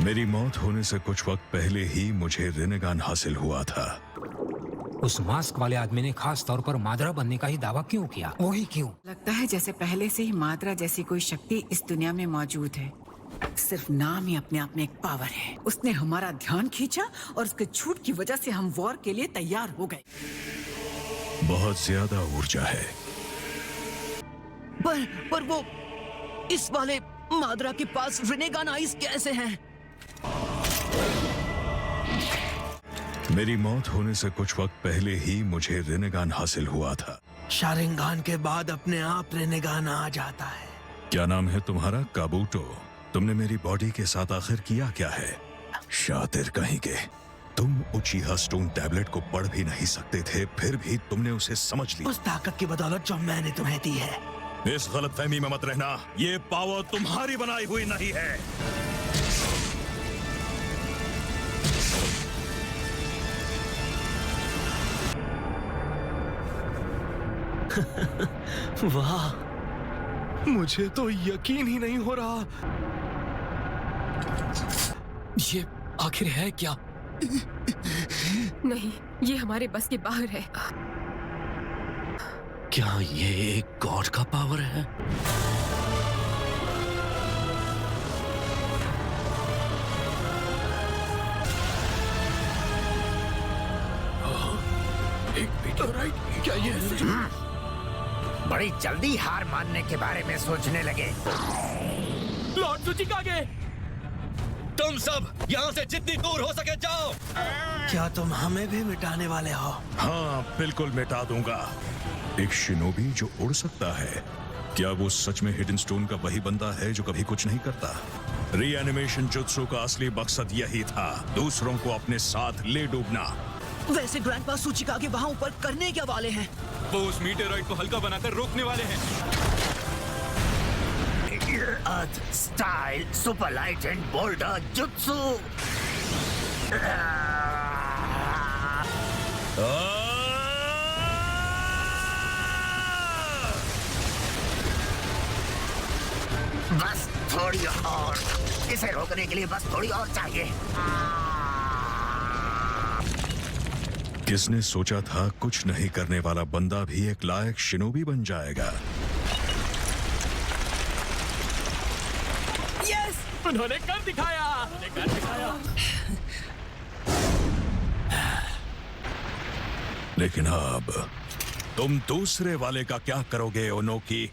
मेरी मौत होने से कुछ वक्त पहले ही मुझे रिनेगान हासिल हुआ था। उस मास्क वाले आदमी ने खास तौर पर मादरा बनने का ही दावा क्यों किया? वही क्यों? लगता है जैसे पहले से ही मादरा जैसी कोई शक्ति इस दुनिया में मौजूद है। सिर्फ नाम ही अपने आप में एक पावर है। उसने हमारा ध्यान खींचा और उसके झूठ की वजह से हम वॉर के लिए तैयार हो गए। बहुत ज्यादा ऊर्जा है। पर वो इस वाले मादरा के पास रिनेगान आइस कैसे हैं? मेरी मौत होने से कुछ वक्त पहले ही मुझे रिनेगान हासिल हुआ था। शारिंगान के बाद अपने आप रिनेगान आ जाता है। क्या नाम है तुम्हारा? काबूटो। तुमने मेरी बॉडी के साथ आखिर किया क्या है? शातिर कहीं के। तुम उचीहा स्टोन टैबलेट को पढ़ भी नहीं सकते थे, फिर भी तुमने उसे समझ लिया। उस ताकत की बदौलत जो मैंने तुम्हें दी है। इस गलतफहमी में मत रहना, ये पावर तुम्हारी बनाई हुई नहीं है। वाह, मुझे तो यकीन ही नहीं हो रहा। ये आखिर है क्या? नहीं, ये हमारे बस के बाहर है। क्या ये एक गॉड का पावर है? एक मीटरराइट? क्या ये बड़ी जल्दी हार मानने के बारे में सोचने लगे। लॉर्ड त्सुचिकागे, तुम सब यहाँ से जितनी दूर हो सके जाओ। क्या तुम हमें भी मिटाने वाले हो? हाँ, बिल्कुल मिटा दूंगा। एक शिनोबी जो उड़ सकता है, क्या वो सच में हिडन स्टोन का वही बंदा है जो कभी कुछ नहीं करता? रीएनिमेशन जुत्सु का असली मकसद यही था, दूसरों को अपने साथ ले डूबना। वैसे ग्रैंडपा सूचिकागे वहाँ ऊपर करने क्या वाले हैं? वो उस मीटेरॉइड को हल्का बनाकर रोकने वाले हैं। Earth style super light and boulder jutsu. बस थोड़ी और, इसे रोकने के लिए बस थोड़ी और चाहिए। किसने सोचा था कुछ नहीं करने वाला बंदा भी एक लायक शिनोबी बन जाएगा? यस, उन्होंने कर दिखाया। लेकिन अब तुम दूसरे वाले का क्या करोगे ओनोकी?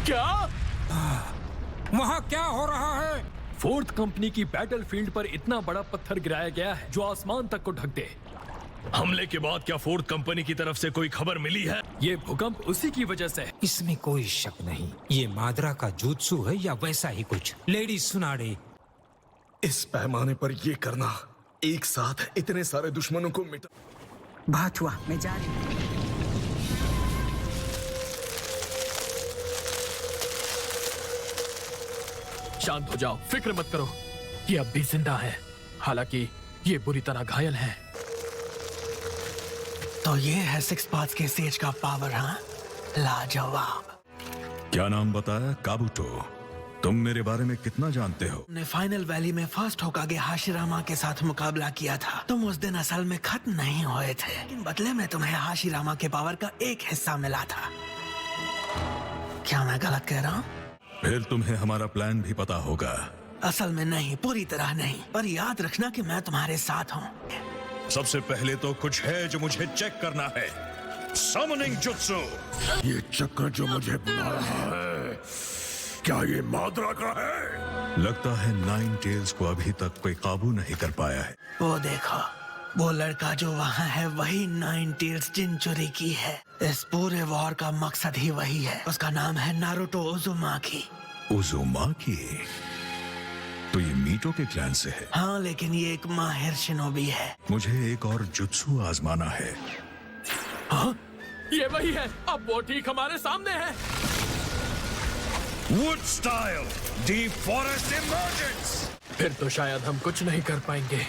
क्या? वहाँ क्या हो रहा है? फोर्थ कंपनी की बैटलफील्ड पर इतना बड़ा पत्थर गिराया गया है जो आसमान तक को ढक दे। हमले के बाद क्या फोर्थ कंपनी की तरफ से कोई खबर मिली है? ये भूकंप उसी की वजह से है। इसमें कोई शक नहीं, ये मादरा का जुत्सु है या वैसा ही कुछ। लेडी सुनाडे, इस पैमाने पर ये करना, एक साथ इतने सारे दुश्मनों को मिटा। बहुत हुआ, मैं जा रही हूँ। शांत हो जाओ, फिक्र मत करो। ये अब भी जिंदा है, हालांकि ये बुरी तरह घायल है। तो ये है सिक्स पाथ्स के सेज का पावर, हाँ? लाजवाब। क्या नाम बताया? काबूटो। तुम मेरे बारे में कितना जानते हो? तुमने फाइनल वैली में फर्स्ट होकागे हाशिरामा के साथ मुकाबला किया था। तुम उस दिन असल में खत्म नहीं हुए थे, लेकिन बदले में तुम्हें हाशिरामा के पावर का एक हिस्सा मिला था। क्या मैं गलत कह रहा हूँ? फिर तुम्हें हमारा प्लान भी पता होगा। असल में नहीं, पूरी तरह नहीं, पर याद रखना कि मैं तुम्हारे साथ हूँ। सबसे पहले तो कुछ है जो मुझे चेक करना है। Summoning jutsu. ये चक्कर जो मुझे बुला रहा है, क्या ये मादरा का है? लगता है नाइन टेल्स को अभी तक कोई काबू नहीं कर पाया है। वो देखो, वो लड़का जो वहाँ है वही नाइन टेल्स जिनचुरी की है। इस पूरे वॉर का मकसद ही वही है। उसका नाम है नारुतो उजुमाकी। उजुमाकी? तो ये मीटो के क्लैन से है? हाँ, लेकिन ये एक माहिर शिनोबी है। मुझे एक और जुत्सु आजमाना है। हाँ? ये वही है, अब वो ठीक हमारे सामने है। Wood style deep forest emergence. फिर तो शायद हम कुछ नहीं कर पाएंगे।